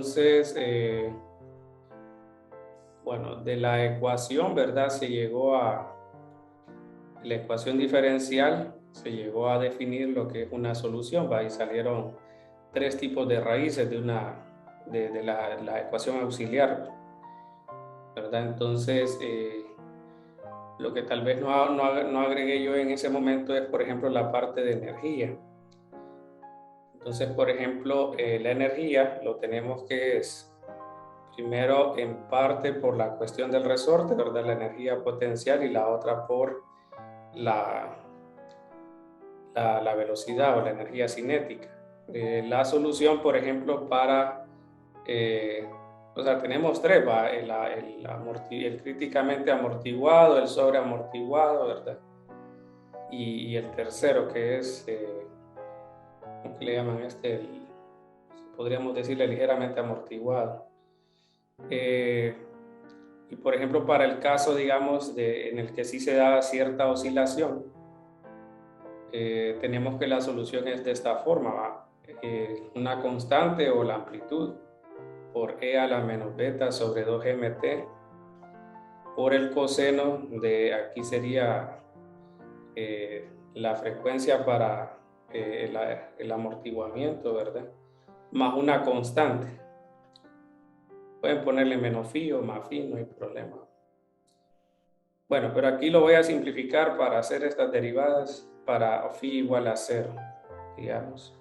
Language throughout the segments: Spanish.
entonces, bueno, de la ecuación, ¿verdad? La ecuación diferencial, se llegó a definir lo que es una solución, ¿va? Y salieron tres tipos de raíces de la ecuación auxiliar, ¿verdad? Entonces, lo que tal vez no agregué yo en ese momento es, por ejemplo, la parte de energía. Entonces, por ejemplo, la energía lo tenemos que es primero en parte por la cuestión del resorte, ¿verdad? La energía potencial y la otra por la, la velocidad o la energía cinética. La solución, por ejemplo, o sea, tenemos tres, ¿va? El críticamente amortiguado, el sobreamortiguado, ¿verdad? Y el tercero, que es, ¿cómo que le llaman este? Podríamos decirle ligeramente amortiguado. Y por ejemplo, para el caso, digamos, en el que sí se da cierta oscilación, tenemos que la solución es de esta forma, ¿va? Una constante o la amplitud por e a la menos beta sobre 2mt por el coseno de, aquí sería la frecuencia para el amortiguamiento, ¿verdad? Más una constante. Pueden ponerle menos phi o más phi, no hay problema. Bueno, pero aquí lo voy a simplificar para hacer estas derivadas para phi igual a 0, digamos.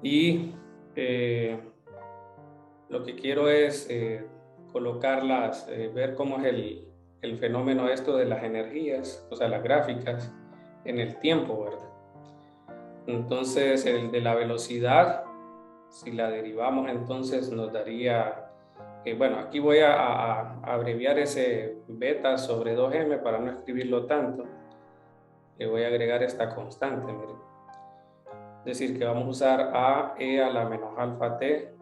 Y lo que quiero es colocarlas, ver cómo es el fenómeno esto de las energías, o sea, las gráficas en el tiempo, ¿verdad? Entonces, el de la velocidad, si la derivamos, entonces nos daría, bueno, aquí voy a abreviar ese beta sobre 2m para no escribirlo tanto. Le voy a agregar esta constante, miren. Es decir, que vamos a usar a e a la menos alfa t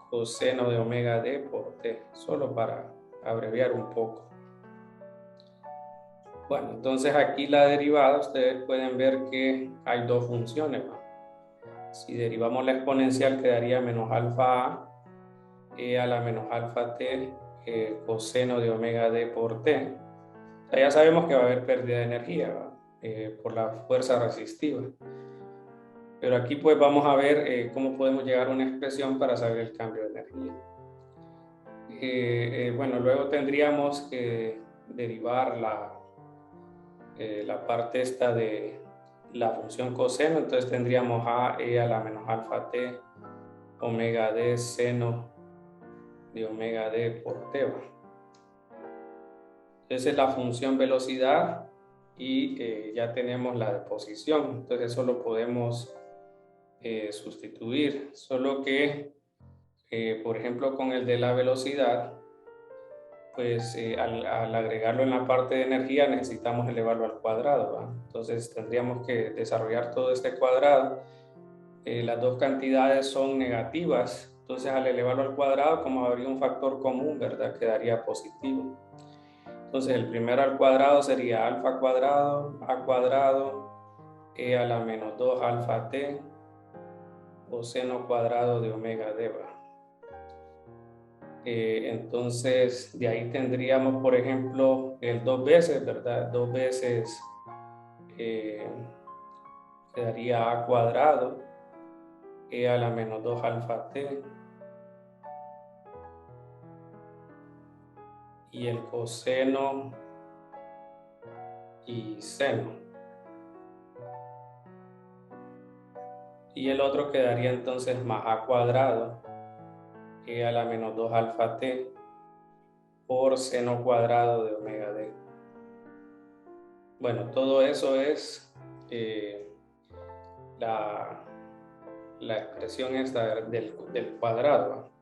coseno de omega d por t, solo para abreviar un poco. Bueno, entonces aquí la derivada, ustedes pueden ver que hay dos funciones, ¿no? Si derivamos la exponencial quedaría menos alfa a e a la menos alfa t coseno de omega d por t. O sea, ya sabemos que va a haber pérdida de energía, ¿va? Por la fuerza resistiva. Pero aquí pues vamos a ver cómo podemos llegar a una expresión para saber el cambio de energía. Bueno, luego tendríamos que derivar la parte esta de la función coseno, entonces tendríamos a e a la menos alfa t omega d seno de omega d por t. Esa es la función velocidad y ya tenemos la de posición, entonces eso lo podemos sustituir, solo que por ejemplo con el de la velocidad, pues al agregarlo en la parte de energía necesitamos elevarlo al cuadrado, ¿va? Entonces tendríamos que desarrollar todo este cuadrado. Las dos cantidades son negativas, entonces al elevarlo al cuadrado, como habría un factor común, ¿verdad? Quedaría positivo. Entonces el primero al cuadrado sería alfa cuadrado, a cuadrado, e a la menos 2 alfa t, o seno cuadrado de omega d, ¿va? Entonces de ahí tendríamos, por ejemplo, el 2 veces, ¿verdad? 2 veces quedaría a cuadrado, e a la menos 2 alfa t, y el coseno y seno. Y el otro quedaría entonces más a cuadrado, e a la menos 2 alfa t, por seno cuadrado de omega d. Bueno, todo eso es la expresión esta del cuadrado, ¿no?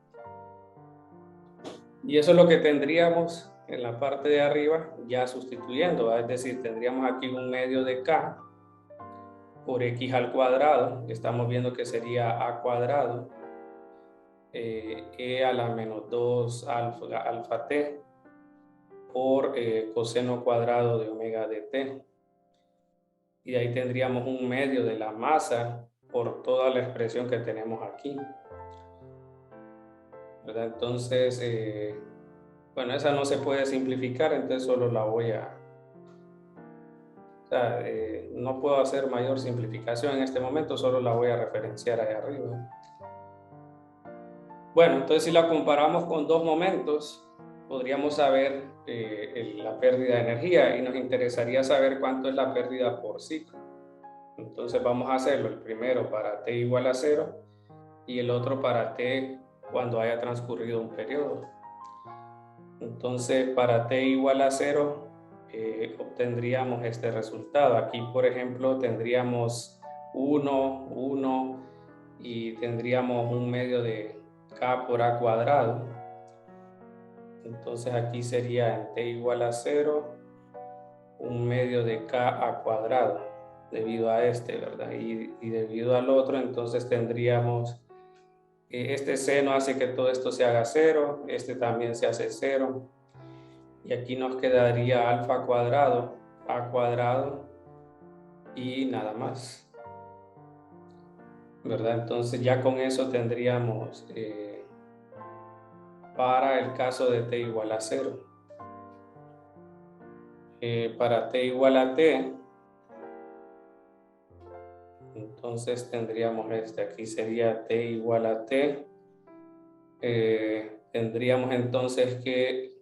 Y eso es lo que tendríamos en la parte de arriba ya sustituyendo, ¿va? Es decir, tendríamos aquí un medio de k por x al cuadrado, que estamos viendo que sería a cuadrado, e a la menos 2 alfa t por coseno cuadrado de omega de t. Y ahí tendríamos un medio de la masa por toda la expresión que tenemos aquí. ¿verdad? Entonces, bueno, esa no se puede simplificar, entonces solo la voy a... O sea, no puedo hacer mayor simplificación en este momento, solo la voy a referenciar ahí arriba. Bueno, entonces si la comparamos con dos momentos, podríamos saber la pérdida de energía y nos interesaría saber cuánto es la pérdida por ciclo. Entonces vamos a hacerlo, el primero para t igual a 0 y el otro para t cuando haya transcurrido un periodo. Entonces para t igual a 0 obtendríamos este resultado. Aquí, por ejemplo, tendríamos 1, 1 y tendríamos un medio de k por a cuadrado. Entonces aquí sería en t igual a 0 un medio de k a cuadrado debido a este, ¿verdad? Y debido al otro, entonces tendríamos este seno hace que todo esto se haga 0, este también se hace 0, y aquí nos quedaría alfa cuadrado, a cuadrado y nada más, ¿verdad? Entonces ya con eso tendríamos para el caso de t igual a 0. Para t igual a t, entonces tendríamos aquí sería t igual a t. Tendríamos entonces que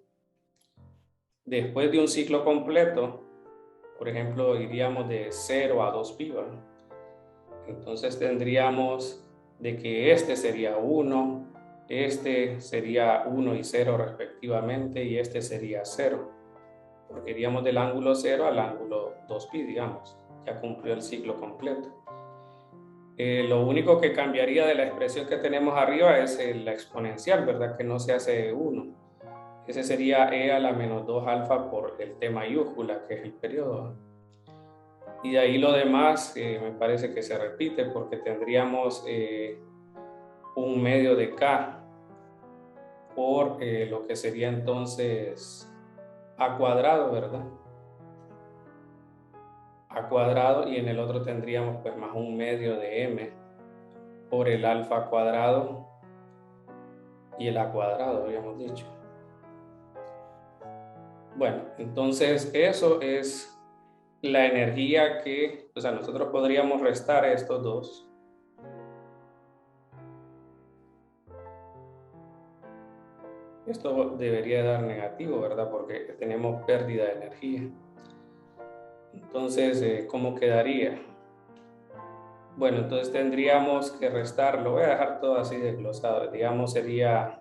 después de un ciclo completo, por ejemplo, iríamos de 0 a 2 pi. Entonces tendríamos de que este sería 1, este sería 1 y 0 respectivamente, y este sería 0. Porque iríamos del ángulo 0 al ángulo 2 pi, digamos. Ya cumplió el ciclo completo. Lo único que cambiaría de la expresión que tenemos arriba es la exponencial, ¿verdad? Que no se hace 1. Ese sería e a la menos 2 alfa por el t mayúscula, que es el periodo. Y de ahí lo demás me parece que se repite porque tendríamos un medio de k por lo que sería entonces a cuadrado, ¿verdad? A cuadrado, y en el otro tendríamos pues más un medio de m por el alfa cuadrado y el a cuadrado, habíamos dicho. Bueno, entonces eso es la energía que, o sea, nosotros podríamos restar estos dos. Esto debería dar negativo, ¿verdad? Porque tenemos pérdida de energía. Entonces, ¿cómo quedaría? Bueno, entonces tendríamos que restarlo. Voy a dejar todo así desglosado. Digamos, sería...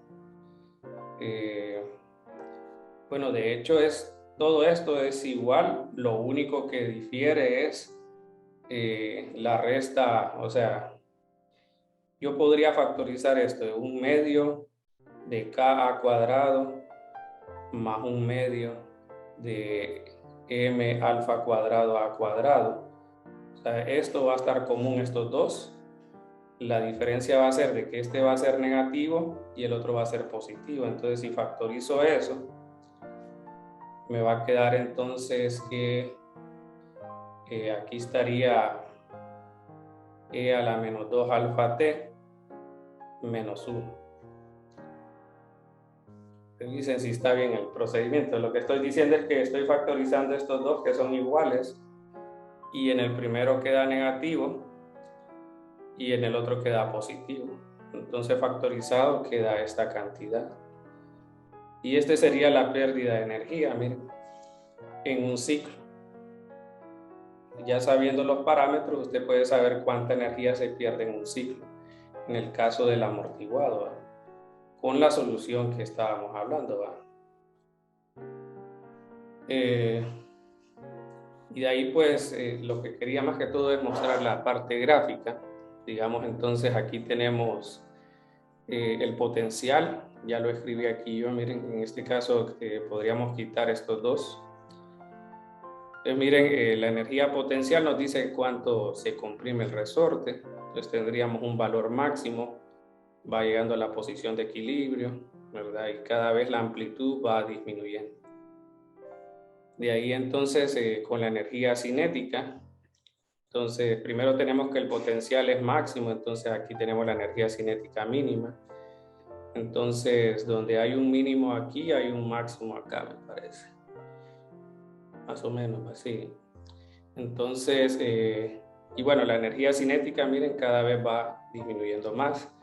bueno, de hecho, todo esto es igual. Lo único que difiere es la resta. O sea, yo podría factorizar esto de un medio de k a cuadrado más un medio de m alfa cuadrado a cuadrado. O sea, esto va a estar común, estos dos. La diferencia va a ser de que este va a ser negativo y el otro va a ser positivo. Entonces, si factorizo eso, me va a quedar entonces que aquí estaría e a la menos 2 alfa t menos 1. Dicen si está bien el procedimiento. Lo que estoy diciendo es que estoy factorizando estos dos que son iguales, y en el primero queda negativo y en el otro queda positivo. Entonces factorizado queda esta cantidad. Y este sería la pérdida de energía, miren, en un ciclo. Ya sabiendo los parámetros, usted puede saber cuánta energía se pierde en un ciclo. En el caso del amortiguado, ¿verdad? Con la solución que estábamos hablando, ¿verdad? Y de ahí pues lo que quería más que todo es mostrar la parte gráfica. Digamos, entonces aquí tenemos el potencial, ya lo escribí aquí yo, miren, en este caso podríamos quitar estos dos. Entonces miren, la energía potencial nos dice cuánto se comprime el resorte. Entonces tendríamos un valor máximo, va llegando a la posición de equilibrio, ¿verdad? Y cada vez la amplitud va disminuyendo. De ahí entonces con la energía cinética, entonces primero tenemos que el potencial es máximo, entonces aquí tenemos la energía cinética mínima. Entonces, donde hay un mínimo aquí, hay un máximo acá, me parece. Más o menos así. Entonces, y bueno, la energía cinética, miren, cada vez va disminuyendo más.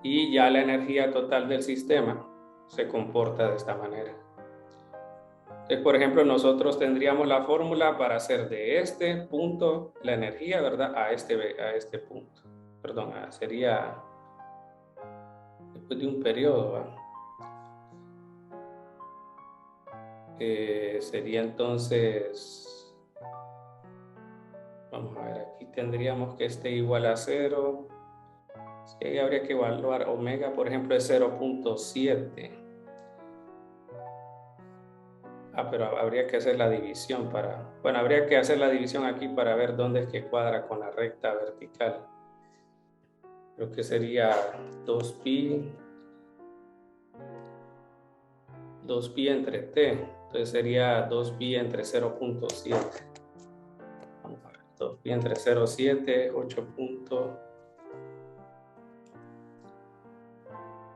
Y ya la energía total del sistema se comporta de esta manera. Entonces, por ejemplo, nosotros tendríamos la fórmula para hacer de este punto la energía, ¿verdad? A este punto. Perdón, sería después de un periodo, ¿va? Sería entonces, vamos a ver, aquí tendríamos que esté igual a 0. Sí, habría que evaluar omega, por ejemplo, es 0.7. Pero habría que hacer la división bueno, habría que hacer la división aquí para ver dónde es que cuadra con la recta vertical. Creo que sería 2pi entre t, entonces sería 2pi entre 0.7. Vamos a ver, 2pi entre 0.7, 8.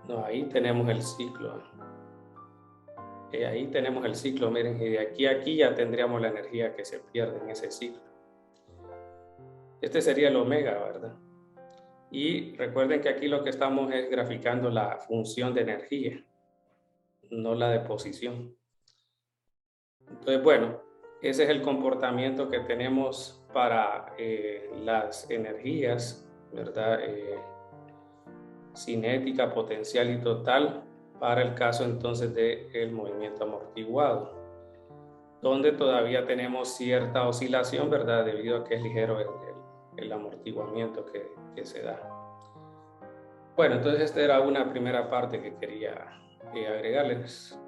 No, ahí tenemos el ciclo. Ahí tenemos el ciclo, miren, y de aquí a aquí ya tendríamos la energía que se pierde en ese ciclo. Este sería el omega, ¿verdad? Y recuerden que aquí lo que estamos es graficando la función de energía, no la de posición. Entonces, bueno, ese es el comportamiento que tenemos para las energías, ¿verdad? Cinética, potencial y total, para el caso entonces del movimiento amortiguado, donde todavía tenemos cierta oscilación, ¿verdad? Debido a que es ligero el amortiguamiento que se da. Bueno, entonces esta era una primera parte que quería agregarles.